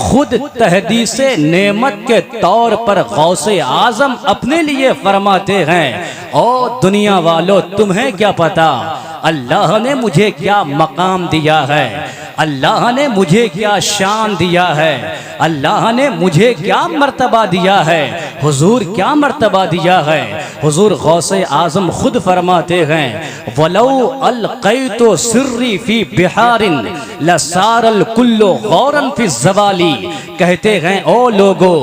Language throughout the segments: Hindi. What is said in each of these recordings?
खुद तहदीसे नेमत के तौर पर गौसे आजम अपने लिए फरमाते हैं, ओ दुनिया वालों तुम्हें क्या पता अल्लाह ने मुझे क्या मकाम दिया है, अल्लाह ने मुझे क्या शान दिया है, अल्लाह ने मुझे क्या मर्तबा दिया है, हुजूर क्या मर्तबा दिया है। हुजूर गौसे आजम खुद फरमाते हैं, वलौ अलक़ैतु सिर्री फी बिहारिन लसारल कुल्लु गौरन फी ज़वाली। कहते हैं ओ लोगो,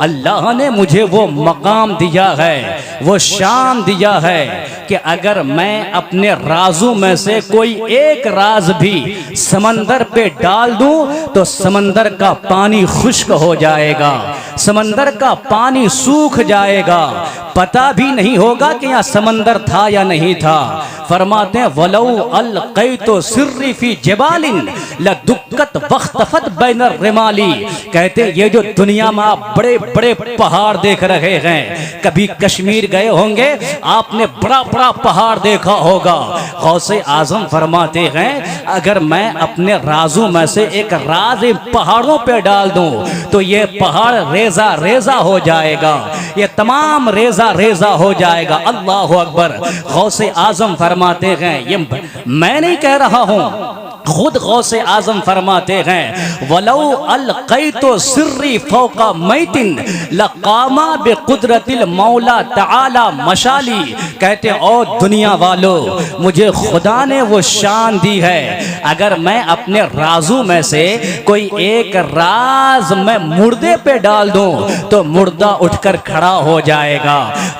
अल्लाह ने मुझे वो मकाम दिया है, वो शान दिया है कि अगर मैं अपने राजों में से कोई एक राज भी समंदर पे डाल दूं तो समंदर का पानी खुश्क हो जाएगा, समंदर का पानी सूख जाएगा, पता भी नहीं होगा कि यहाँ समंदर था या नहीं था। फरमाते हैं वलौ अलक़ैतु सिर्री फी जबालिन लदुक्कत वख्तफत बैनर रिमाली। कहते ये जो दुनिया में आप बड़े बड़े पहाड़ देख रहे हैं, कभी कश्मीर गए होंगे आपने बड़ा बड़ा पहाड़ देखा होगा। गौसे आजम फरमाते हैं अगर मैं अपने राजों में से एक राज पहाड़ों पे डाल दूं तो ये पहाड़ रेजा रेजा हो जाएगा, ये तमाम रेजा रेजा हो जाएगा। अल्लाह अकबर। गौसे आजम फरमाते हैं, ये मैं नहीं कह रहा हूं, खुद गौसे आजम फरमाते हैं वलौ अलक़ैतु सिर्री फौका मैतिन लक़ामा बिक़ुदरतिल मौला तआला मशाली। कहते हैं ओ दुनिया वालों, मुझे खुदा ने वो शान दी है, अगर मैं अपने राजों में से कोई एक राज मैं मुर्दे पे डाल दूं तो मुर्दा उठकर खड़ा हो जाएगा,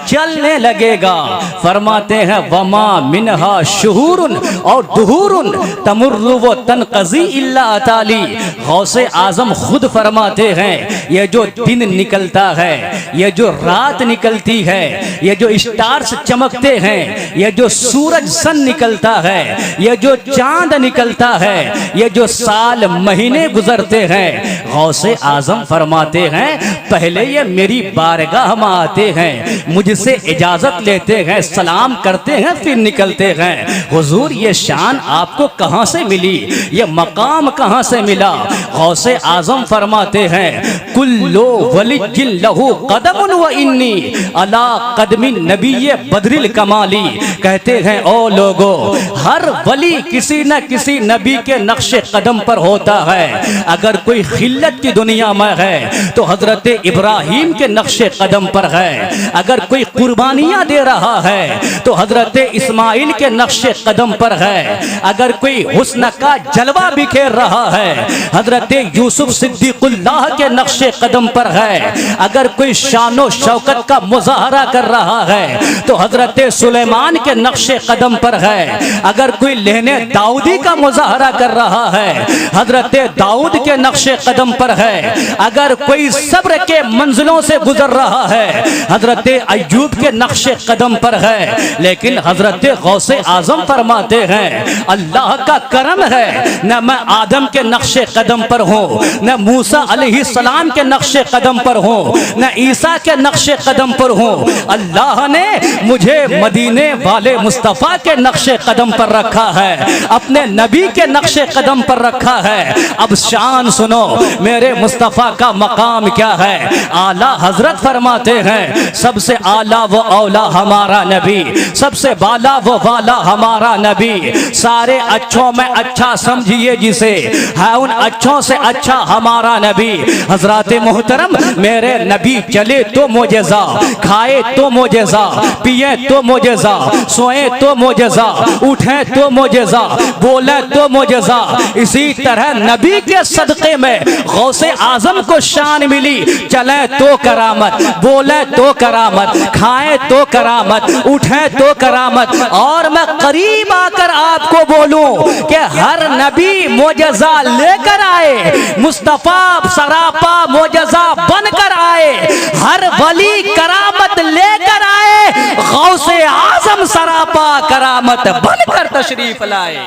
चलने लगेगा। फरमाते हैं वमा मिनहा शुहूरुन और दुहूरुन तमुर्रु वो तनक़ज़ी इल्ला अताली। गौसे आजम खुद फरमाते हैं ये जो दिन निकलता है, ये जो रात निकलती है, ये जो स्टार्स चमकते हैं, ये जो सूरज सन निकलता है, ये जो चांद निकलता है, ये जो साल महीने गुजरते हैं, गौसे आजम फरमाते हैं पहले ये मेरी बारगाह में आते हैं, मुझसे इजाजत लेते हैं, सलाम करते हैं, फिर निकलते हैं। हुजूर ये शान आपको कहां से मिली, ये मकाम कहां से मिला। गौसे आजम फरमाते हैं कुल्लो वलिय्यिन लहू कदमुन व इन्नी अला कदमी नबीये बदरिल कमाली। कहते हैं ओ लोगो, हर वली किसी न किसी नबी के नक्शे कदम पर होता है। अगर कोई खिल्लत की दुनिया में है तो हजरत इब्राहिम के नक्शे कदम पर है, अगर कोई कुर्बानियां दे रहा है तो हजरत इस्माइल के नक्शे कदम पर है, अगर कोई हुस्न का जलवा बिखेर रहा है हजरत यूसुफ सिद्दीकुल्लाह के नक्शे कदम पर है, अगर कोई शानो शौकत का मुजाहरा कर रहा है तो हजरत सुलेमान के नक्शे कदम पर है, अगर कोई लहने दाऊदी का मुजाहरा कर रहा है हजरत दाऊद के नक्शे कदम पर है, अगर कोई सब्र के मंजिलों से गुजर रहा है हजरत अय्यूब के नक्शे कदम पर है। लेकिन हजरत गौसे आजम फरमाते हैं अल्लाह का करम है, न मैं आदम के नक्शे कदम पर हूँ, न मूसा अलैहिस्सलाम के नक्शे कदम पर हूँ, न ईसा के नक्शे कदम पर हूँ। अल्लाह ने मुझे मदीने वाले मुस्तफ़ा के नक्शे कदम पर रखा है, अपने नबी के नक्शे कदम पर रखा है। अब शान सुनो मेरे मुस्तफ़ा का मकाम क्या है। आला हजरत फरमाते हैं सबसे आला वो औला हमारा नबी, सबसे बाला वो वाला हमारा नबी, सारे अच्छों में अच्छा समझिए जिसे है उन अच्छों से अच्छा हमारा नबी। हजरत मोहतरम मेरे नबी चले तो मोजेज़ा, खाए तो मोजेज़ा, पिए तो मोजेज़ा, सोए तो मोजेज़ा, उठे तो मोजेज़ा, बोले तो मोजेज़ा। इसी तरह नबी के सदक़े में गौसे आजम को शान मिली, चले तो करामत, बोले तो करामत, खाए तो करामत, उठे तो करामत। और मैं करीब आकर आपको बोलूं कि हर नबी मोजज़ा लेकर आए, मुस्तफ़ा सरापा मोजज़ा बनकर आए, हर वली करामत लेकर आए, गौसे आजम सरापा करामत बनकर तशरीफ लाए।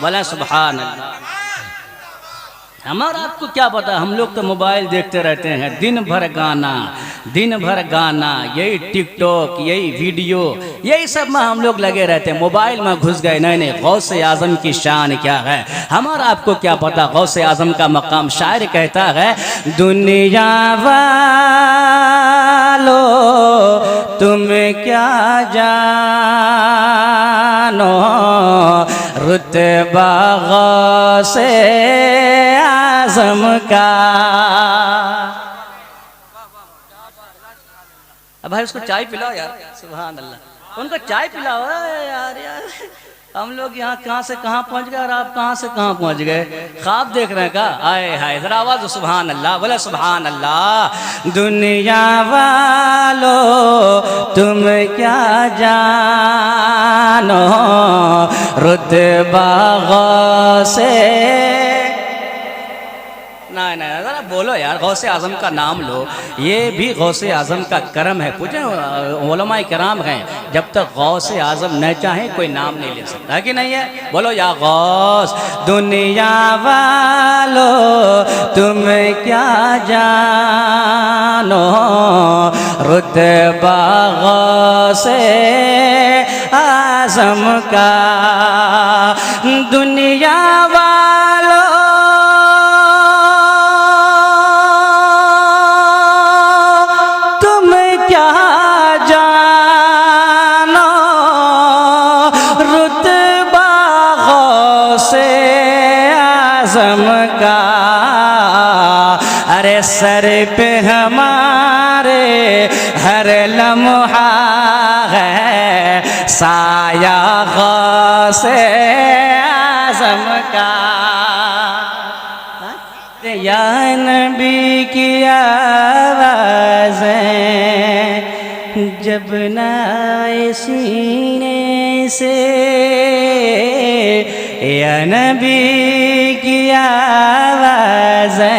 बोला सुभान अल्लाह। हमारा आपको क्या पता, हम लोग तो मोबाइल देखते रहते हैं दिन भर गाना, दिन भर गाना, यही टिकटॉक, यही वीडियो, यही सब में हम लोग लगे रहते हैं, मोबाइल में घुस गए। नहीं नहीं, गौसे आजम की शान क्या है, हमारा आपको क्या पता गौसे आजम का मकाम। शायर कहता है, दुनिया वालो तुम क्या जानो, रुतबा गौसे आजम का। अब भाई उसको चाय पिलाओ यार, सुभान अल्लाह, उनको चाय पिलाओ यार। यार हम लोग यहाँ कहाँ से कहाँ पहुँच गए और आप कहाँ से कहाँ पहुँच गए, ख्वाब देख रहे हैं का? आए हाय, जरा आवाज़ सुभान अल्लाह, बोले सुभान अल्लाह। दुनिया वालो तुम क्या जानो, रुतबा गौसे। नहीं नहीं, ज़रा बोलो यार, गौसे आज़म का नाम लो, ये भी गौसे आज़म का करम है। पूछे उलमाए कराम हैं, जब तक गौसे आज़म न चाहे कोई नाम नहीं ले सकता, है कि नहीं है? बोलो या गौस। दुनिया वालो तुम क्या जानो, रुतबा गौसे आज़म का। दुनिया वालो का, अरे सर पे हमारे हर लम्हा है साया गौसे आज़म का। या नबी की आवाज़ें जब न आए सीने से, या नबी की आवाज़ें,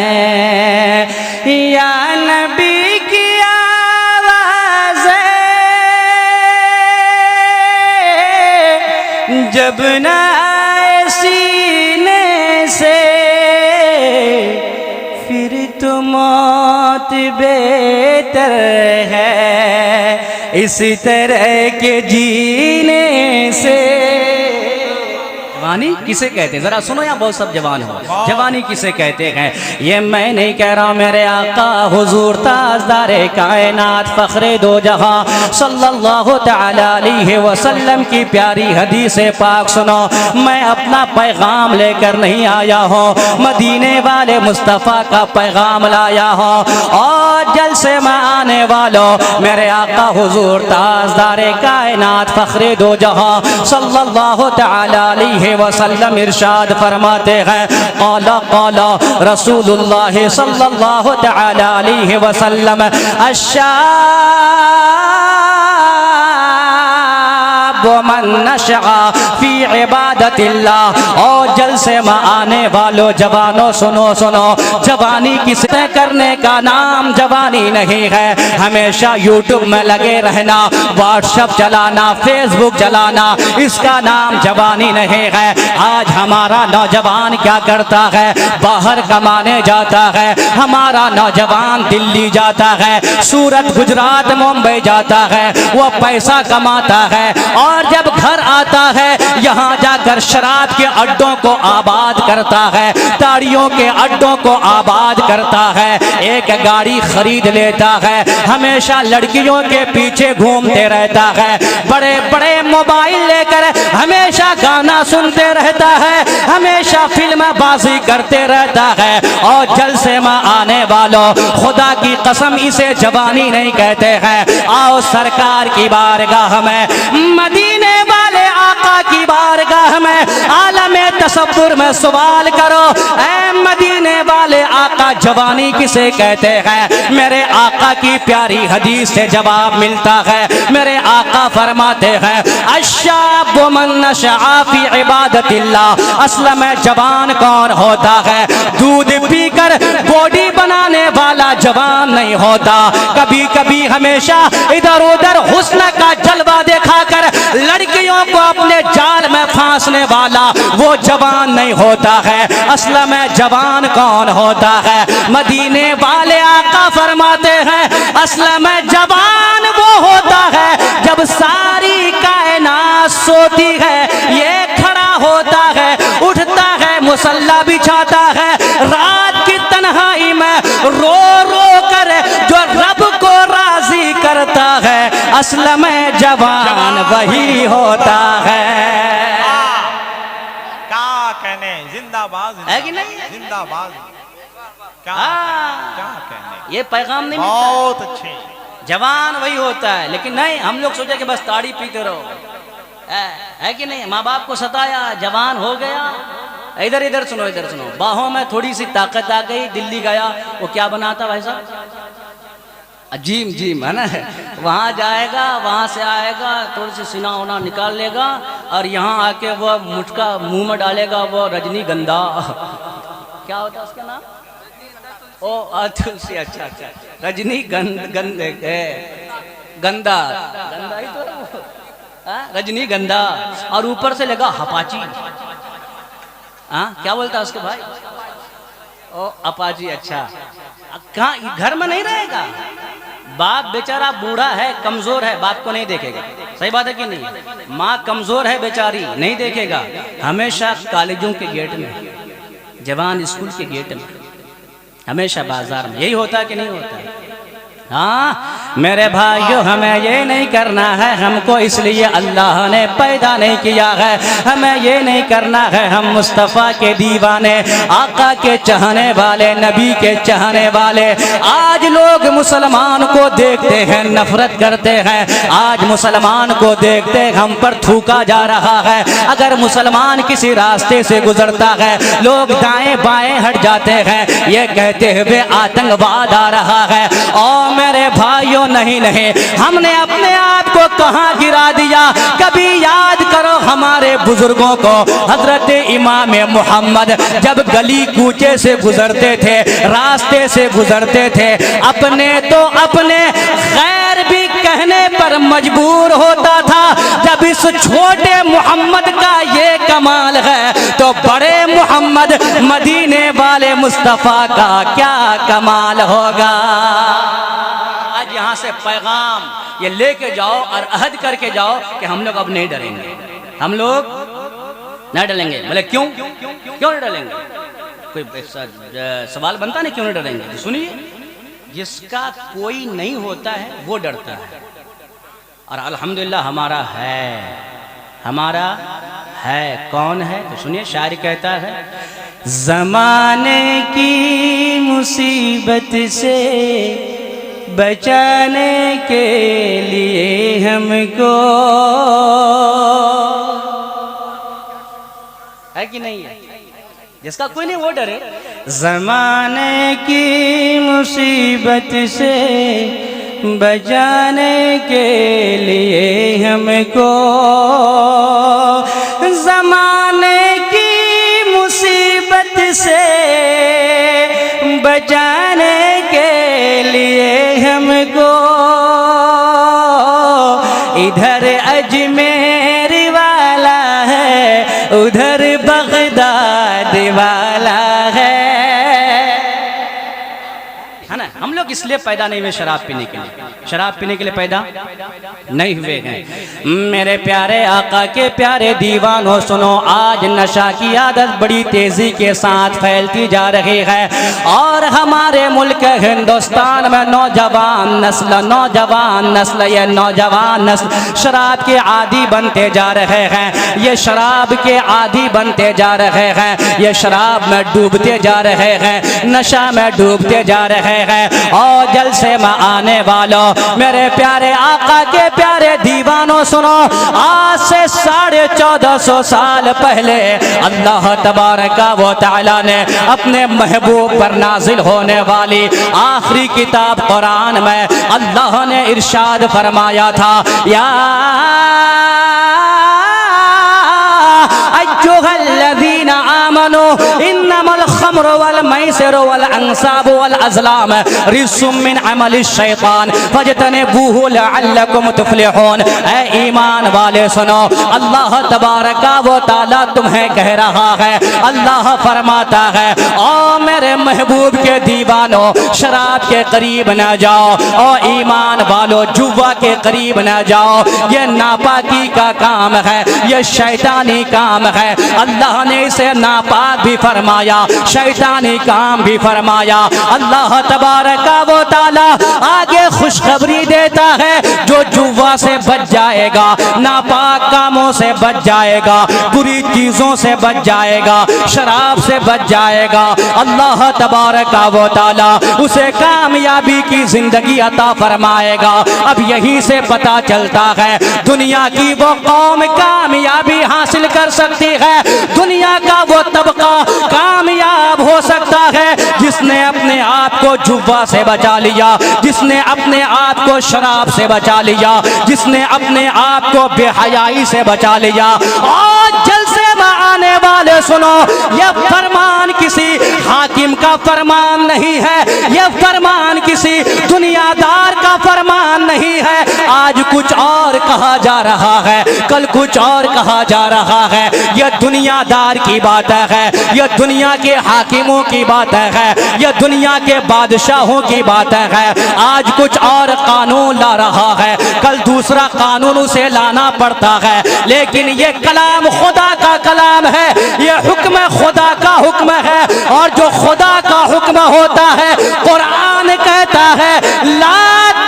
या नबी की आवाज़ें जब न आए सीने से, फिर तो मौत बेहतर है इस तरह के जीने से। जवानी किसे कहते हैं, जरा सुनो, यहाँ बहुत सब जवान हो, जवानी किसे कहते हैं? ये मैं नहीं कह रहा, मेरे आका हुजूर ताजदारे कायनात फखरे दो जहां सल्लल्लाहु तआला अलैहि वसल्लम की प्यारी हदीस पाक सुनो। मैं अपना पैगाम लेकर नहीं आया हूँ, मदीने वाले मुस्तफ़ा का पैगाम लाया हूँ। और जलसे में आने वालों, मेरे आका हुजूर ताजदारे कायनात फखरे दो जहां सल्लल्लाहु तआला अलैहि वसल्लम इरशाद फरमाते हैं, क़ाला क़ाला रसूलुल्लाह सल्लल्लाहु तआला अलैहि वसल्लम, अश्शाब मन नशअ फी इबादतिल्लाह। और जलसे में आने वालों जवानों सुनो सुनो, जवानी किसे करने का नाम जवानी नहीं है। हमेशा यूट्यूब में लगे रहना, व्हाट्सएप चलाना, फेसबुक चलाना, इसका नाम जवानी नहीं है। आज हमारा नौजवान क्या करता है, बाहर कमाने जाता है। हमारा नौजवान दिल्ली जाता है, सूरत, गुजरात, मुंबई जाता है, वो पैसा कमाता है और जब घर आता है यहाँ जाकर शराब के अड्डों को आबाद करता है, ताड़ियों के अड्डों को आबाद करता है, एक गाड़ी खरीद लेता है, हमेशा लड़कियों के पीछे घूमते रहता है, बड़े बड़े मोबाइल लेकर हमेशा गाना सुनते रहता है, हमेशा फिल्म बाजी करते रहता है। और जलसे में आने वालों, खुदा की कसम इसे जवानी नहीं कहते हैं। आओ सरकार की बारगाह में, मदीने वाले आका की बारगाह में, आलमे तसव्वुर में सवाल करो, ऐ मदीने वाले आका जवानी किसे कहते हैं? मेरे आका की प्यारी हदीस से जवाब मिलता है। मेरे आका फरमाते हैं, अश्शाब मन नशअ फी इबादतिल्लाह। असल में जवान कौन होता है? दूध पीकर बॉडी बनाने वाला जवान नहीं होता। कभी कभी हमेशा इधर उधर हुस्न का जलवा दिखाकर लड़कियों को अपने जाल में फांस नाचने वाला वो जवान नहीं होता है। असल में जवान कौन होता है? मदीने वाले आका फरमाते हैं असल में जवान वो होता है जब सारी कायनात सोती है, ये खड़ा होता है, उठता है, मुसल्ला बिछाता है, रात की तन्हाई में रो रो कर जो रब को राजी करता है, असल में जवान वही होता है। क्या कहने, जिंदाबाद है कि नहीं? जिंदाबाद। क्या क्या कहने, ये पैगाम नहीं बहुत अच्छे। जवान वही होता है। लेकिन नहीं, हम लोग सोचे कि बस ताड़ी पीते रहो, है कि नहीं? माँ बाप को सताया, जवान हो गया। इधर इधर सुनो, इधर सुनो, बाहों में थोड़ी सी ताकत आ गई, दिल्ली गया, वो क्या बनाता भाई साहब? जिम, जिम है ना, वहाँ जाएगा, वहाँ से आएगा, थोड़ी सी सीना होना निकाल लेगा और यहाँ आके वो मुटका मुंह में डालेगा, वो रजनीगंधा क्या होता है उसका नाम? ओ तुलसी, अच्छा अच्छा, रजनी गंधा गंधा ही तो रजनीगंधा, और ऊपर से लगा हपाची। हाँ, क्या बोलता है उसके भाई? ओ अपाची। अच्छा, कहाँ, घर में नहीं रहेगा। बाप बेचारा बूढ़ा है, कमजोर है, बाप को नहीं देखेगा। सही बात है कि नहीं? माँ कमजोर है बेचारी, नहीं देखेगा। हमेशा कॉलेजों के गेट में, जवान स्कूल के गेट में, हमेशा बाजार में। यही होता है कि नहीं होता? हाँ मेरे भाइयों, हमें ये नहीं करना है, हमको इसलिए अल्लाह ने पैदा नहीं किया है। हमें ये नहीं करना है, हम मुस्तफ़ा के दीवाने, आका के चाहने वाले, नबी के चाहने वाले। आज लोग मुसलमान को देखते हैं नफरत करते हैं, आज मुसलमान को देखते हम पर थूका जा रहा है। अगर मुसलमान किसी रास्ते से गुजरता है, लोग दाएं बाएं हट जाते हैं, ये कहते हुए आतंकवाद आ रहा है। और मेरे भाइयों, नहीं नहीं, हमने अपने आप को कहां गिरा दिया? कभी याद करो हमारे बुजुर्गों को। हजरत इमाम मोहम्मद जब गली कूचे से गुजरते थे, रास्ते से गुजरते थे, अपने तो अपने खैर भी कहने पर मजबूर होता था। जब इस छोटे मोहम्मद का ये कमाल है, तो बड़े मोहम्मद मदीने वाले मुस्तफ़ा का क्या कमाल होगा। आज यहाँ से पैगाम ये लेके जाओ और अहद करके जाओ कि हम लोग अब नहीं डरेंगे, हम लोग नहीं डरेंगे। बोले क्यों? क्यों नहीं डरेंगे? कोई सवाल बनता नहीं, क्यों नहीं डरेंगे? सुनिए, जिसका कोई नहीं होता है वो डरता है, और अल्हम्दुलिल्लाह हमारा है, हमारा है। कौन है? तो सुनिए, शायर कहता है, ज़माने की मुसीबत से बचाने के लिए हमको, है कि नहीं है? जिसका कोई नहीं वो डरे। ज़माने की मुसीबत से बचाने के लिए हमको, ज़माने की मुसीबत से बचाने के लिए हमको, इधर अजमेर वाला है, उधर बगदाद वाला है ना। हम लोग इसलिए पैदा नहीं हुए शराब पीने के लिए, शराब पीने के लिए पैदा नहीं हुए हैं। मेरे प्यारे आका के प्यारे दीवानों, सुनो, आज नशा की आदत बड़ी तेजी के साथ फैलती जा रही है, और हमारे मुल्क हिंदुस्तान में नौजवान नस्ल ये नौजवान नस्ल शराब के आदी बनते जा रहे हैं। ये शराब के आदी बनते जा रहे हैं, ये शराब में डूबते जा रहे हैं, नशा में डूबते जा रहे हैं। और जलसे में आने वालों, मेरे प्यारे आका के प्यारे दीवानों, सुनो, आज से 1450 साल पहले अल्लाह तबारक व तआला ने अपने महबूब पर नाजिल होने वाली आखिरी किताब कुरान में अल्लाह ने इरशाद फरमाया था, या अय्युहल्लज़ीना आमनू इन्नमल खम्रु वल मैसिर वल अंसाब वल अज़लाम रिज्सुम मिन अमलि शैतान फजतनिबूहु लअल्लकुम तुफ्लिहून। ऐ ईमान वाले सुनो, अल्लाह तबारक व तआला तुम्हें कह रहा है, अल्लाह फरमाता है ओ मेरे महबूब के दीवानों, शराब के करीब न जाओ, ओ ईमान वालो जुआ के करीब न जाओ। ये नापाकी का काम है, ये शैतानी काम है। अल्लाह ने इसे नापाक भी फरमाया, शैतानी काम भी फरमाया। अल्लाह तबारक व तआला आगे खुशखबरी देता है, जो जुआ से बच जाएगा, नापाक कामों से बच जाएगा, बुरी चीजों से बच जाएगा, शराब से बच जाएगा, अल्लाह तबारक व तआला उसे कामयाबी की जिंदगी अता फरमाएगा। अब यहीं से पता चलता है दुनिया की वो कौम कामयाबी हासिल कर सकती है, दुनिया का वो तबका कामयाब हो सकता है जिसने अपने आप को जुआ से बचा लिया, जिसने अपने आप को शराब से बचा लिया, जिसने अपने आप को बेहयाई से बचा लिया। और जलसे में आने वाले सुनो, यह फरमान किसी हाकिम का फरमान नहीं है, यह फरमान किसी दुनियादार का फरमान नहीं है। आज कुछ और कहा जा रहा है, कल कुछ और कहा जा रहा है। यह दुनियादार की बात है, यह दुनिया के हाकिमों की बात है, यह दुनिया के बादशाहों की बात है। आज कुछ और कानून ला रहा है, कल दूसरा कानून उसे लाना पड़ता है, लेकिन ये कलाम खुदा का कलाम है, ये हुक्म खुदा का हुक्म है। और जो खुदा का हुक्म होता है, कुरान कहता है ला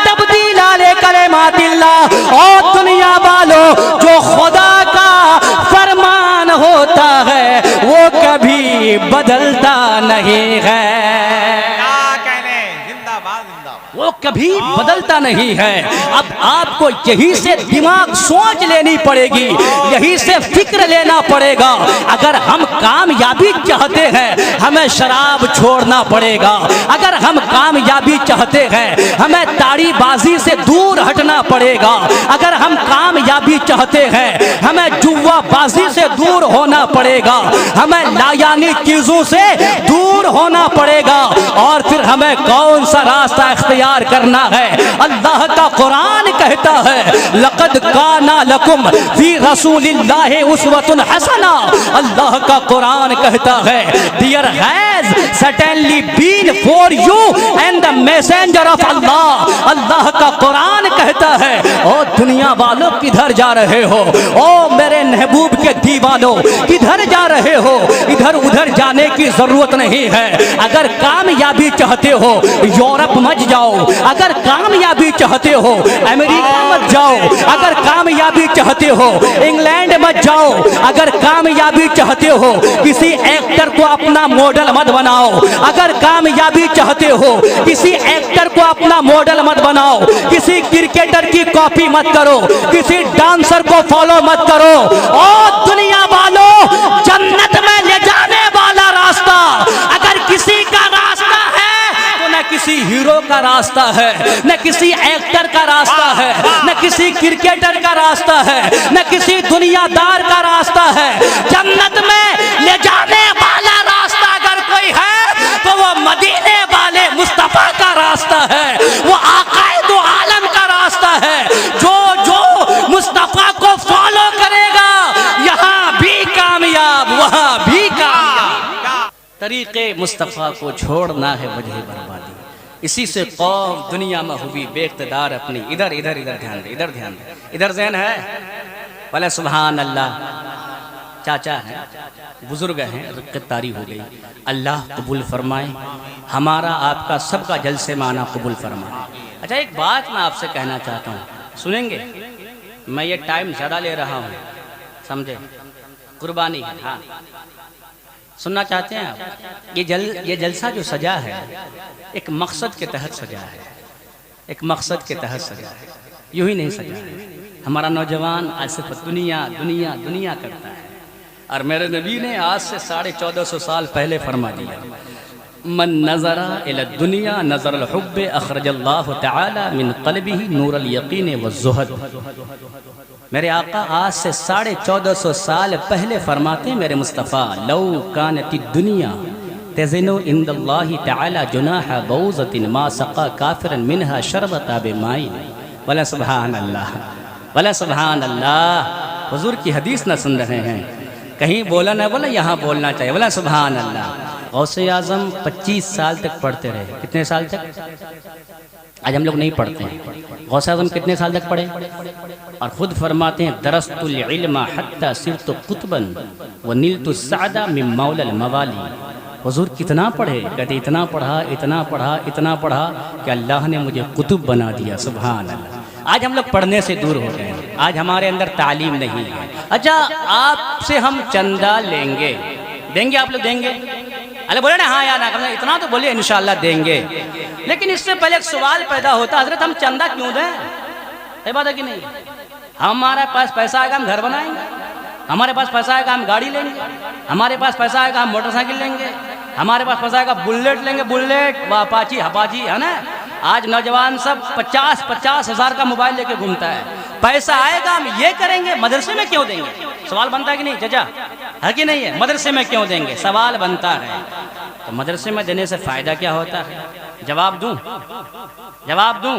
तब्दीला ले कलिमातिल्लाह। और दुनिया वालों, जो खुदा का फरमान होता है वो कभी बदलता नहीं है, वो कभी बदलता नहीं है। अब आपको यही से दिमाग सोच लेनी पड़ेगी, यही से फिक्र लेना पड़ेगा। अगर हम कामयाबी चाहते हैं, हमें शराब छोड़ना पड़ेगा। अगर हम कामयाबी चाहते हैं, हमें ताड़ीबाजी से दूर हटना पड़ेगा। अगर हम कामयाबी चाहते हैं, हमें जुआबाजी से दूर होना पड़ेगा, हमें लायानी चीजों से दूर होना पड़ेगा। और फिर हमें कौन सा रास्ता इख्तियार करना है? अल्लाह का कुरान कहता है लक़द काना लकुम फी रसूलिल्लाहि उस्वतुन हसना। अल्लाह का कुरान कहता है there has certainly been for you and the messenger of Allah. Allah का कुरान कहता है ओ दुनिया वालों किधर जा रहे हो, ओ मेरे महबूब के दीवानों किधर जा रहे हो? इधर उधर जाने की जरूरत नहीं है। अगर कामयाबी चाहते हो यूरोप मत जाओ, अगर कामयाबी चाहते हो अमेरिका मत जाओ, अगर कामयाबी चाहते हो इंग्लैंड मत जाओ, अगर कामयाबी चाहते हो किसी एक्टर को अपना मॉडल मत बनाओ, अगर कामयाबी चाहते हो किसी एक्टर को अपना मॉडल मत बनाओ, किसी क्रिकेटर की कॉपी मत करो, किसी डांसर को फॉलो मत करो। और दुनिया वालों, जन्नत में ले जाने वाला रास्ता अगर किसी का रास्ता है तो न किसी हीरो का रास्ता है, न किसी एक्टर का रास्ता है, न किसी क्रिकेटर का रास्ता है, न किसी दुनियादार का रास्ता है। जन्नत में ले जाने वाला रास्ता अगर कोई है तो वो मदीने वाले मुस्तफा का रास्ता है, वो आकाए दो आलम का रास्ता है। जो जो मुस्तफा को फॉलो करेगा यहाँ भी कामयाब, वहाँ भी कामयाब। तरीके मुस्तफा को छोड़ना है वजह बर्बादी। इसी से कौम दुनिया में हुई बेइख्तिदार अपनी। इधर इधर इधर ध्यान दे, इधर ध्यान दे, इधर ज़हन है बोले सुभान अल्लाह। चाचा हैं, बुजुर्ग हैं, रिक्कतारी हो गई। अल्लाह कबूल फरमाए, हमारा आपका सबका जलसे माना कबूल फरमाए। अच्छा एक बात मैं आपसे कहना चाहता हूँ, सुनेंगे? मैं ये टाइम ज़्यादा ले रहा हूँ, समझे? कुर्बानी है। हाँ सुनना चाहते हैं आप? ये जलसा जो सजा है एक मकसद के तहत सजा है, एक मकसद के तहत सजा है, यूं ही नहीं सजा है। हमारा नौजवान आज सिर्फ दुनिया दुनिया दुनिया करता है। और मेरे नबी ने आज से 1450 साल पहले फरमा दिया मन नज़रा इला दुनिया नज़र हुब्ब अखरजल्लाहु तआला मिन क़ल्बिही नूरल यकीन वज़्ज़ुहद। मेरे आका आज से 1450 साल पहले फरमाते मेरे मुस्तफ़ा लौ कानती दुनिया तज़िनु इंदल्लाहि तआला जुनाह बौज़तिन मा सक़ा काफ़िरन मिनहा शरबता बिमाइन। वला सुभान अल्लाह, वला सुभान अल्लाह। हुजूर की हदीस ना सुन रहे हैं, कहीं बोला ना बोला, यहाँ बोलना चाहिए। वला सुभान अल्लाह। गौसे आज़म 25 साल तक पढ़ते रहे। कितने साल तक? आज हम लोग नहीं पढ़ते हैं। गौसे आज़म कितने साल तक पढ़े? और ख़ुद फरमाते हैं दरस्तुल इल्मा हत्ता सिरतु कुतबन व नीलतु सादा मिन मौलल मवाली। हुजूर कितना पढ़े? कहते इतना पढ़ा, इतना पढ़ा, इतना पढ़ा कि अल्लाह ने मुझे कुतुब बना दिया। सुभान अल्लाह। आज हम लोग पढ़ने से दूर हो गए, आज हमारे अंदर तालीम नहीं है। अच्छा, आपसे हम चंदा लेंगे, देंगे? आप लोग देंगे? अरे बोले ना हाँ या ना, इतना तो बोलिए इंशाअल्लाह देंगे। लेकिन इससे पहले एक सवाल पैदा होता, हजरत हम चंदा क्यों दें? ये बात है कि नहीं? हमारे पास पैसा आएगा हम घर बनाएंगे, हमारे पास पैसा आएगा हम गाड़ी लेंगे, हमारे पास पैसा आएगा हम मोटरसाइकिल लेंगे, हमारे पास पैसा आएगा बुलेट लेंगे, बुलेट व अपाची हपाची, है ना। आज नौजवान सब 50-50 हज़ार का मोबाइल लेके घूमता है। पैसा आएगा हम ये करेंगे, मदरसे में क्यों देंगे? सवाल बनता है कि नहीं चाचा? है कि नहीं है? मदरसे में क्यों देंगे? सवाल बनता है। तो मदरसे में देने से फ़ायदा क्या होता है? जवाब दूं? जवाब दूं?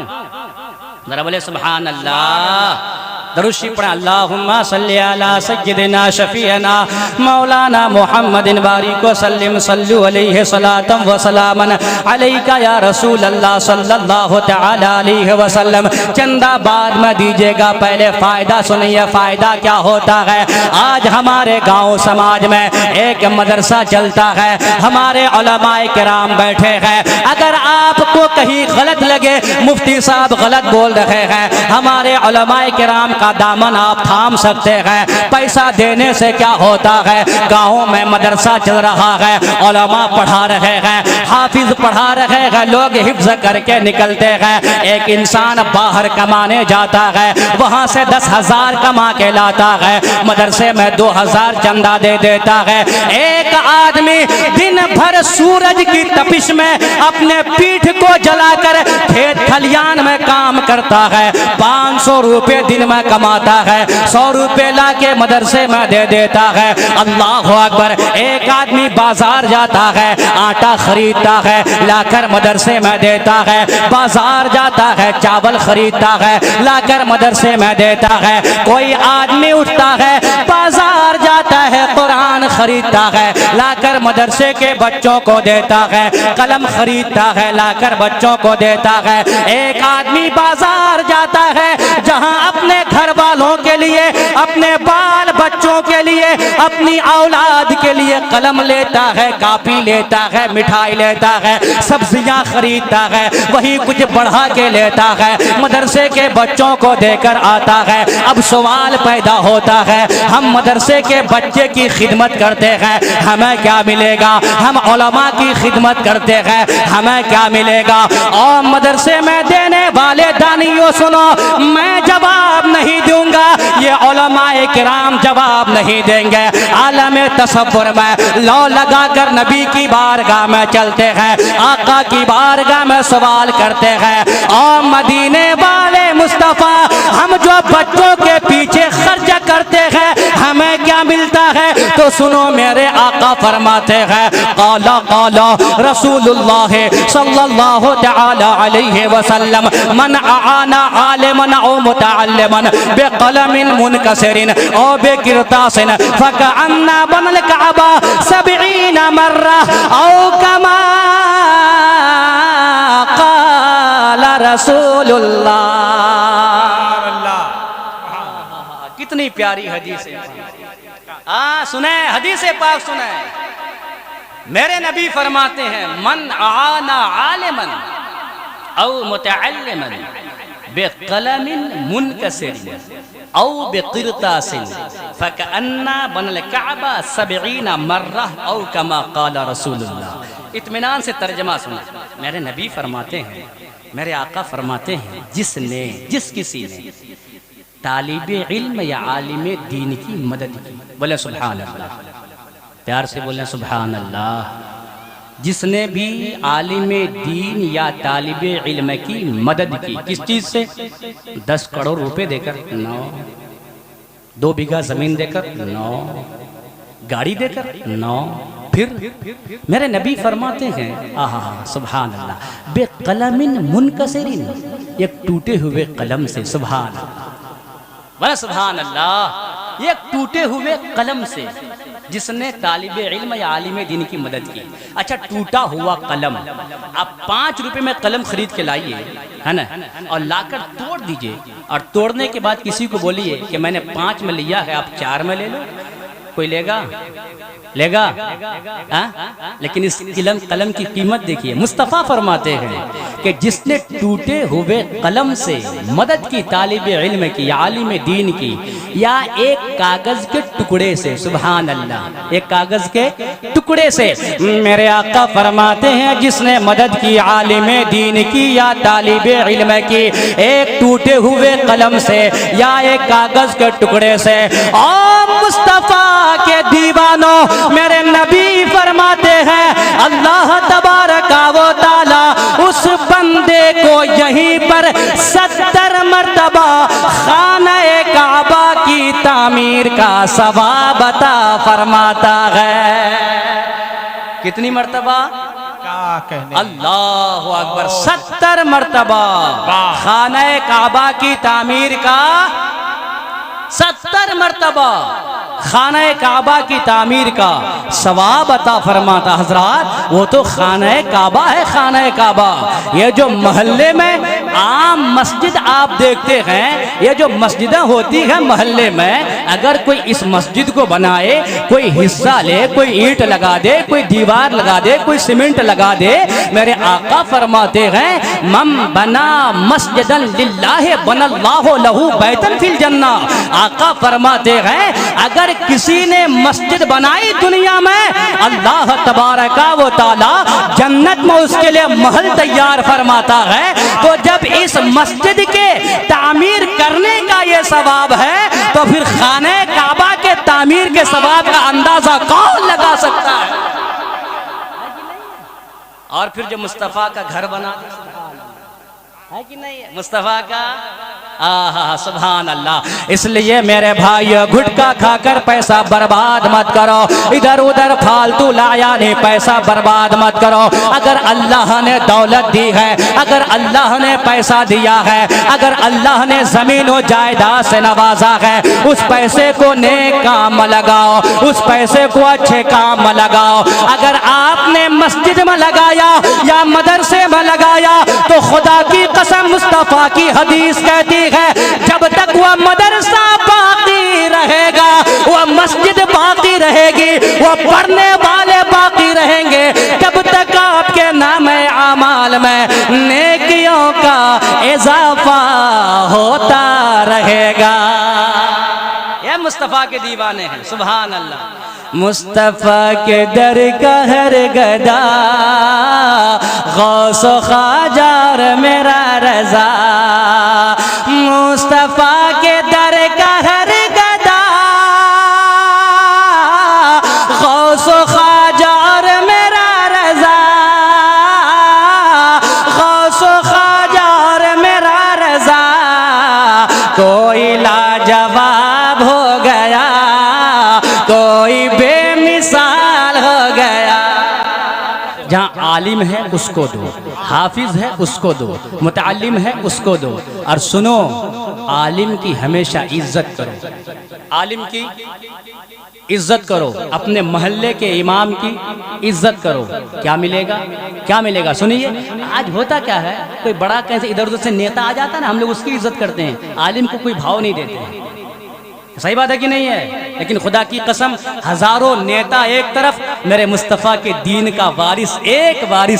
ज़रा बोले सुभान अल्लाह। दरूशी पढ़ा अल्लाहुम्मा सल्ली अला सय्यिदिना शफीअना मौलाना मुहम्मदिन बारिक व सल्लिम सल्लु अलैहि सलातम व सलामन अलैका या रसूल अल्लाह सल्लल्लाहु तआला अलैहि वसल्लम। चंदा बाद में दीजिएगा, पहले फ़ायदा सुनिए, फ़ायदा क्या होता है। आज हमारे गाँव समाज में एक मदरसा चलता है, हमारे उलमाए किराम बैठे हैं। अगर आपको कहीं गलत लगे, मुफ्ती साहब गलत बोल रहे हैं, हमारे उलमाए किराम का दामन आप थाम सकते हैं। पैसा देने से क्या होता है? गाँव में मदरसा चल रहा है, उलमा पढ़ा रहे हैं, हाफिज पढ़ा रहे हैं, लोग हिफ्ज करके निकलते हैं। एक इंसान बाहर कमाने जाता है, वहाँ से 10,000 कमा के लाता है, मदरसे में 2,000 चंदा दे देता है। एक आदमी दिन भर सूरज की तपिश में अपने पीठ को जलाकर खेत खलियान में काम करता है, 500 रुपये दिन में कमाता है, 100 रुपये ला के मदरसे में दे देता है। अल्लाह अकबर। एक आदमी बाजार जाता है, आटा खरीदता है, लाकर मदरसे में देता है। बाजार जाता है, चावल खरीदता है, लाकर मदरसे में देता है। कोई आदमी उठता है, बाजार जाता है, कुरान खरीदता है, लाकर मदरसे के बच्चों को देता है। कलम खरीदता है, लाकर बच्चों को देता है। एक आदमी बाजार जाता है, जहां अपने घर वालों के लिए, अपने बाल बच्चों के लिए, अपनी औलाद के लिए कलम लेता है, कापी लेता है, मिठाई लेता है, सब्जियां खरीदता है, वही कुछ बढ़ा के लेता है, मदरसे के बच्चों को देकर आता है। अब सवाल पैदा होता है, हम मदरसे के बच्चे की खिदमत करते हैं, हमें क्या मिलेगा? हम उलमा की खिदमत करते हैं, हमें क्या मिलेगा? और मदरसे में देने वाले दानियों सुनो, मैं जवाब नहीं दूंगा, ये उलमाए किराम जवाब नहीं देंगे। आलम तसव्वुर में लौ लगाकर नबी की बारगाह में चलते हैं, आका की बारगाह में सवाल करते हैं, और मदीने वाले मुस्तफ़ा, हम जो बच्चों के पीछे खर्च करते हैं, हमें क्या मिलता है? तो सुनो, मेरे आका फरमाते हैं, क़ाला क़ाला रसूलुल्लाह सल्लल्लाहु तआला अलैहि वसल्लम, मन आना आलिमन औ मुतअल्लिमन बिक़लमिन मुनकसिरिन औ बिक़िरतासिन फ़कअन्ना बनल कअबा 70 मर्रा औ कमा क़ाला रसूलुल्लाह। कितनी प्यारी हदीस है। सुने हदीस पाक सुने। मेरे नबी फरमाते हैं, मन आना आलिमन औ मुतअल्लिमन बिक़लमिन मुनकसिरिन औ बिक़िरतासिन फ़कअन्ना बनल कअबा 70 मर्रा औ कमा क़ाला रसूलुल्लाह। इत्मीनान से तर्जमा सुना। मेरे नबी फरमाते हैं, मेरे आका फरमाते हैं, जिस किसी ने तालिबे इल्म या आलिमे दीन की मदद की, बोले सुभान अल्लाह, प्यार से बोले सुभान अल्लाह। जिसने भी आलिमे दीन या तालिबे इल्म की मदद की, किस चीज़ से? 10 करोड़ रुपए देकर? 9। 2 बीघा ज़मीन देकर? 9। गाड़ी देकर? 9। फिर मेरे नबी फरमाते हैं, आहा सुभान अल्लाह, बेकलमिन मुनकसिरिन, एक टूटे हुए कलम से, सुभान अल्लाह, बड़ा सुभान अल्लाह, एक टूटे हुए कलम से जिसने तालिबे इल्म या आलिम दीन की मदद की। अच्छा, टूटा हुआ कलम, आप 5 रुपए में कलम खरीद के लाइए, है ना, और लाकर तोड़ दीजिए, और तोड़ने के बाद किसी को बोलिए कि मैंने 5 में लिया है, आप 4 में ले लो, कोई लेगा? लेगा? लेकिन इस कलम की कीमत देखिए। मुस्तफ़ा फरमाते हैं कि जिसने टूटे हुए कलम से मदद की, तालिब इल्म की, आलिम दीन की, या एक कागज के टुकड़े से, सुभान अल्लाह, एक कागज के टुकड़े से, मेरे आका फरमाते हैं जिसने मदद की आलिम दीन की या तालिब इल्म की, एक टूटे हुए कलम से या एक कागज के टुकड़े से, और मुस्तफ़ा के दीवानों, मेरे नबी फरमाते हैं अल्लाह तबारका व ताला उस बंदे को यहीं पर 70 मर्तबा खाने काबा की तामीर का सवाब अता फरमाता है। कितनी मर्तबा? क्या कहने, अल्लाह अकबर, 70 मर्तबा खाने काबा की तामीर का, 70 मर्तबा खाने काबा की तामीर का सवाब अता फरमाता। हजरात, वो तो खाने काबा है, खाने काबा। ये जो मोहल्ले में आम मस्जिद आप देखते हैं, ये जो मस्जिदें होती हैं मोहल्ले में, अगर कोई इस मस्जिद को बनाए, कोई हिस्सा ले, कोई ईंट लगा दे, कोई दीवार लगा दे, कोई सीमेंट लगा दे, मेरे आका फरमाते हैं मम बना मस्जिदन लिल्लाह बनल्लाहु लहू बैतन फिल जन्ना। आका फरमाते हैं अगर किसी ने मस्जिद बनाई दुनिया में, अल्लाह तबारका व ताला जन्नत में उसके लिए महल तैयार फरमाता है। तो जब इस मस्जिद के तामीर करने का ये सवाब है, तो फिर खाने काबा के तामीर के सवाब का अंदाजा कौन लगा सकता है? और फिर जो मुस्तफ़ा का घर बना है कि नहीं है, मुस्तफ़ा का, आहा सुभान अल्लाह। इसलिए मेरे भाई, गुटखा खाकर पैसा बर्बाद मत करो, इधर उधर फालतू लाया नहीं, पैसा बर्बाद मत करो। अगर अल्लाह ने दौलत दी है, अगर अल्लाह ने पैसा दिया है, अगर अल्लाह ने जमीन और जायदाद से नवाजा है, उस पैसे को नेक काम में लगाओ, उस पैसे को अच्छे काम में लगाओ। अगर आपने मस्जिद में लगाया या मदरसे में लगाया, तो खुदा की कसम, मुस्तफ़ा की हदीस कहती है जब तक वह मदरसा बाकी रहेगा, वह मस्जिद बाकी रहेगी, वह पढ़ने वाले बाकी रहेंगे, तब तक आपके नाम आमाल में नेकियों का इजाफा होता रहेगा। ये मुस्तफ़ा के दीवाने हैं, सुभान अल्लाह। मुस्तफ़ा के दर का हर गदा, गौसो ख्वाजार मेरा रजा। मुस्तफ़ा के दर का हर गदा, गौसो ख्वाजार मेरा रजा, गौसो ख्वाजार मेरा रजा। कोई लाजवाब हो गया, कोई बेमिसाल हो गया। जहाँ आलिम है उसको दो, हाफिज है उसको दो, मुतअल्लिम है उसको दो। और सुनो, आलिम की हमेशा इज्जत करो, आलिम की इज्जत करो, अपने मोहल्ले के इमाम की इज्जत करो। क्या मिलेगा? क्या मिलेगा? सुनिए, आज होता क्या है, कोई बड़ा कैसे इधर उधर से नेता आ जाता है ना, हम लोग उसकी इज्जत करते हैं, आलिम को कोई भाव नहीं देते हैं। सही बात है कि नहीं है? लेकिन खुदा की कसम, हजारों नेता एक तरफ, मेरे मुस्तफ़ा के दीन का वारिस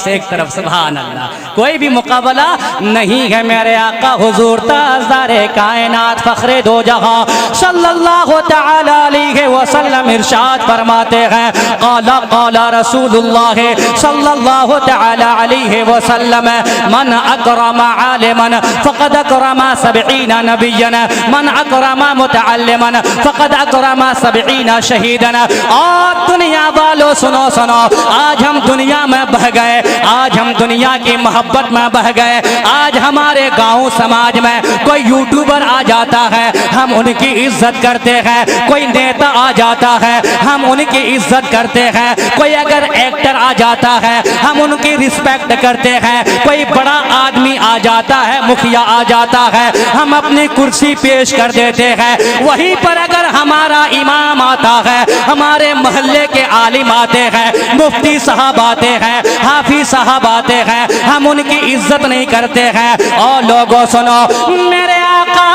एक तरफ, सुभान अल्लाह। कोई भी मुकाबला नहीं है। मेरे आका हुजूर ताज़दारे कायनात फ़ख्रे दो जहां सल्लल्लाहु तआला अलैहि वसल्लम इरशाद फरमाते हैं, क़ाला क़ाला रसूलुल्लाह सल्लल्लाहु तआला अलैहि वसल्लम, मन अकरम आलिमन फ़क़द अकरम 70 नबिय्यन, मन अकरम मुतअल्लिमन फ़क़द अकरम 70 शहीदन। और दुनिया वालों सुनो सुनो, आज हम दुनिया में बह गए, आज हम दुनिया की मोहब्बत में बह गए। आज हमारे गांव समाज में कोई यूट्यूबर आ जाता है, हम उनकी इज्जत करते हैं। कोई नेता आ जाता है, हम उनकी इज्जत करते हैं। कोई अगर एक्टर आ जाता है, हम उनकी रिस्पेक्ट करते हैं। कोई बड़ा आदमी आ जाता है, मुखिया आ जाता है, हम अपनी कुर्सी पेश कर देते हैं। वहीं पर अगर हमारा इमाम आता है, हमारे मोहल्ले के आलिम आते हैं, मुफ्ती साहब आते हैं, हाफिज साहब आते हैं, हम उनकी इज्जत नहीं करते हैं। और लोगों सुनो, मेरे आका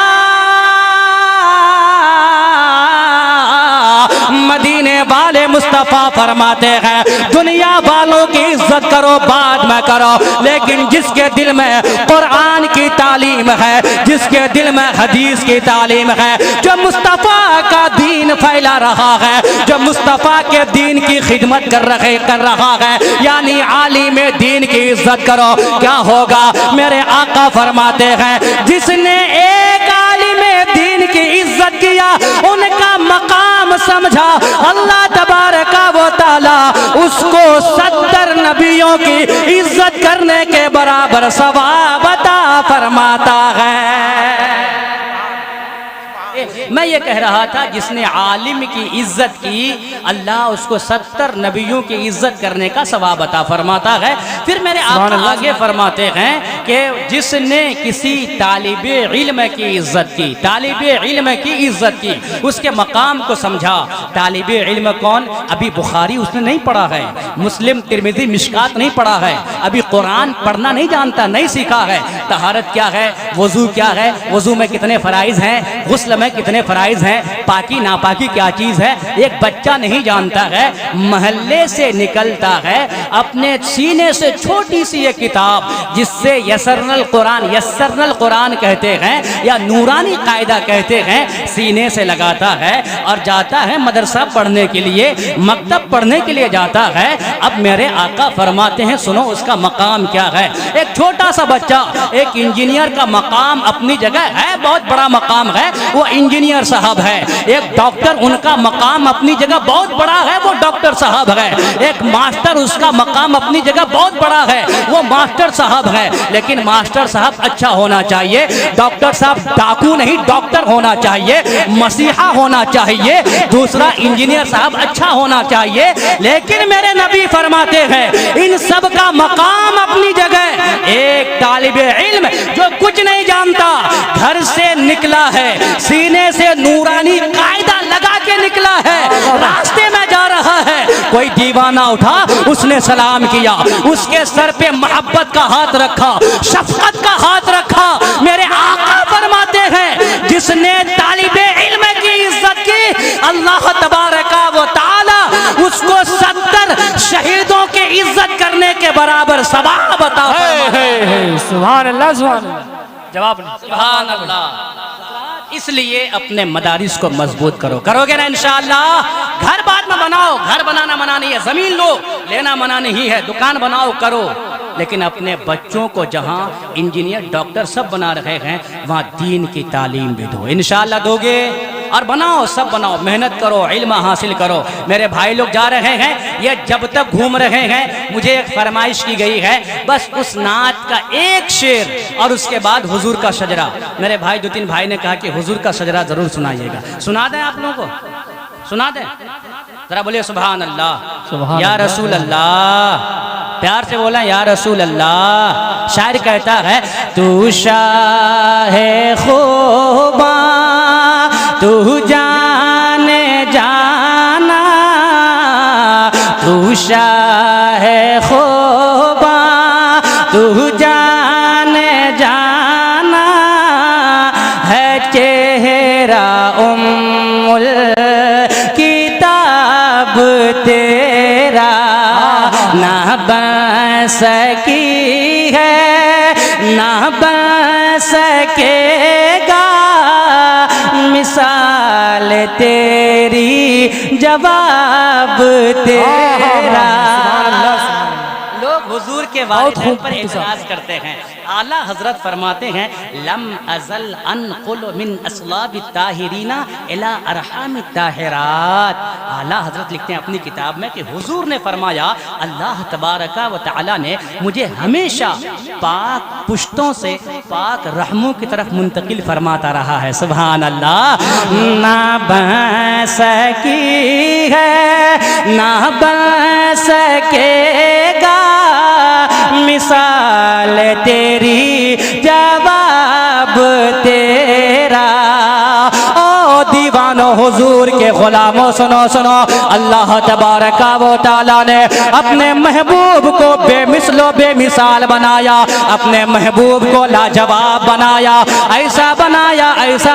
मदीने वाले मुस्तफा फरमाते हैं, दुनिया वालों की इज्जत करो बाद में करो, लेकिन जिसके दिल में कुरान की तालीम है, जिसके दिल में हदीस की तालीम है, जो मुस्तफा का दीन फैला रहा है, जो मुस्तफा के दीन की खिदमत कर रहा है, यानी आलिम दीन की इज्जत करो। क्या होगा? मेरे आका फरमाते हैं, जिसने एक आलिम दीन की इज्जत किया, उनका मकाम समझा, अल्लाह तबारका व तआला उसको 70 नबियों की इज्जत करने के बराबर सवाब अता फरमाता है। मैं ये कह रहा था, जिसने आलिम की इज्जत की, अल्लाह उसको 70 नबियों की इज्जत करने का सवाब अता फरमाता है। फिर मेरे आका आगे फरमाते हैं कि जिसने किसी तालिबे इल्म की इज्जत की, तालिबे इल्म की इज्जत की, उसके मकाम को समझा। तालिबे इल्म कौन? अभी बुखारी उसने नहीं पढ़ा है, मुस्लिम तिरमिज़ी मिशकात नहीं पढ़ा है, अभी कुरान पढ़ना नहीं जानता, नहीं सीखा है। तहारत क्या है, वजू क्या है, वजू में कितने फ़राइज़ हैं, गुस्ल में कितने फ़राइज़ हैं, पाकी नापाकी क्या चीज़ है, एक बच्चा नहीं जानता है। महल्ले से निकलता है, अपने सीने से छोटी सी एक किताब जिससे यसरनल कुरान कहते हैं या नूरानी कायदा कहते हैं, सीने से लगाता है और जाता है मदरसा पढ़ने के लिए, मकतब पढ़ने के लिए जाता है। अब मेरे आका फरमाते हैं, सुनो उसका मकाम क्या है। एक छोटा सा बच्चा, एक इंजीनियर का मकाम अपनी जगह है, बहुत बड़ा मकाम है, वो इंजीनियर साहब है। एक डॉक्टर, उनका मकाम अपनी जगह बहुत बड़ा है, वो डॉक्टर साहब है। एक मास्टर, उसका मकाम अपनी जगह बहुत बड़ा है, वो मास्टर साहब है। लेकिन मास्टर साहब अच्छा होना चाहिए, डॉक्टर साहब डाकू नहीं, डॉक्टर होना चाहिए, मसीहा होना चाहिए। दूसरा इंजीनियर साहब अच्छा होना चाहिए। लेकिन मेरे नबी फरमाते हैं, इन सब का मकाम अपनी जगह। एक तालिबे इल्म जो कुछ नहीं जानता, घर से निकला है, सीने से नूरानी कायदा लगा के निकला है, रास्ते में जा रहा है, कोई दीवाना उठा, उसने सलाम किया, उसके सर पे मोहब्बत का हाथ रखा, शफकत का हाथ रखा। मेरे आका फरमाते हैं, जिसने तालिबे इल्म की इज्जत की, अल्लाह तबारका व तआला उसको 70 शहीदों की इज्जत करने के बराबर सवाब अता फरमाए। सुभान अल्लाह, सुभान अल्लाह। जवाब नहीं। सुभान अल्लाह। इसलिए अपने मदारिस को मजबूत करो, करोगे ना इंशाअल्लाह। घर बाद में बनाओ, घर बनाना मना नहीं है, जमीन लो, लेना मना नहीं है, दुकान बनाओ, करो, लेकिन अपने बच्चों को जहाँ इंजीनियर डॉक्टर सब बना रहे हैं, वहाँ दीन की तालीम भी दो। इंशाअल्लाह दोगे और बनाओ, सब बनाओ, मेहनत करो, इल्म हासिल करो। मेरे भाई लोग जा रहे हैं, ये जब तक घूम रहे हैं, मुझे एक फरमाइश की गई है, बस उस नात का एक शेर और उसके बाद हुजूर का शजरा। मेरे भाई 2-3 भाई ने कहा कि हुजूर का शजरा जरूर सुनाइएगा। सुना दें आप लोगों को? सुना दें? जरा बोलिए सुभान अल्लाह, या रसूल अल्लाह। प्यार से बोला या रसूल अल्लाह। शायर कहता है, तू शाहे खूबा, तू जाने जाना, तू शाहे खूबा, तू जाने जाना, है चेहरा उम्मुल किताब तेरा, ना बन सकी है, ना बन सकेगा, मिसाल तेरी, जवाब तेरा। लोग हुजूर के बहुत वालिदैन खूब पर इंतज़ाम। एतराज करते हैं। आला हजरत फरमाते हैं लम अजल अनकुल मिन असलाब ताहिरीना इला अरहाम ताहिरात। आला हजरत लिखते हैं अपनी किताब में कि हुजूर ने फरमाया अल्लाह तबारका व तआला ने मुझे हमेशा पाक पुश्तों से पाक रहमों की तरफ मुंतकिल फरमाता रहा है। सुभान अल्लाह। ना बन सकी है ना बन सकेगा मिसाल तेरी जवाब तेरा। ओ दीवानो हुजूर के गुलामों सुनो सुनो, अल्लाह तबारका व तआला ने अपने महबूब को बेमिसलो बेमिसाल बनाया, अपने महबूब को लाजवाब बनाया, ऐसा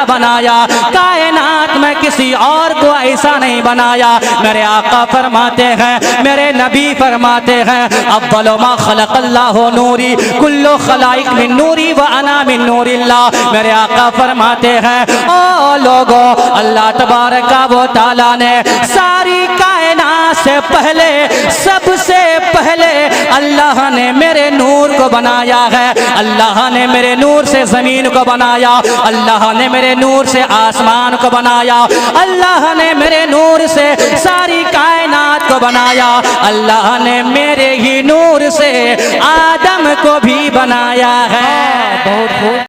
बनाया कायनात में किसी और को ऐसा नहीं बनाया। मेरे आका फरमाते हैं, मेरे नबी फरमाते हैं अव्वल मा खलक़ल्लाहु नूरी कुल्लु खलाइक मिन नूरी व अना मिन नूरिल्लाह। मेरे आका फरमाते हैं ओ लोगों, अल्लाह तबारका व तआला ने सारी कायनात से पहले, सबसे पहले अल्लाह ने मेरे नूर को बनाया है। अल्लाह ने मेरे नूर से जमीन को बनाया, अल्लाह ने मेरे नूर से आसमान को बनाया, अल्लाह ने मेरे नूर से सारी कायनात को बनाया, अल्लाह ने मेरे ही नूर से आदम को भी बनाया है। बहुत खूब।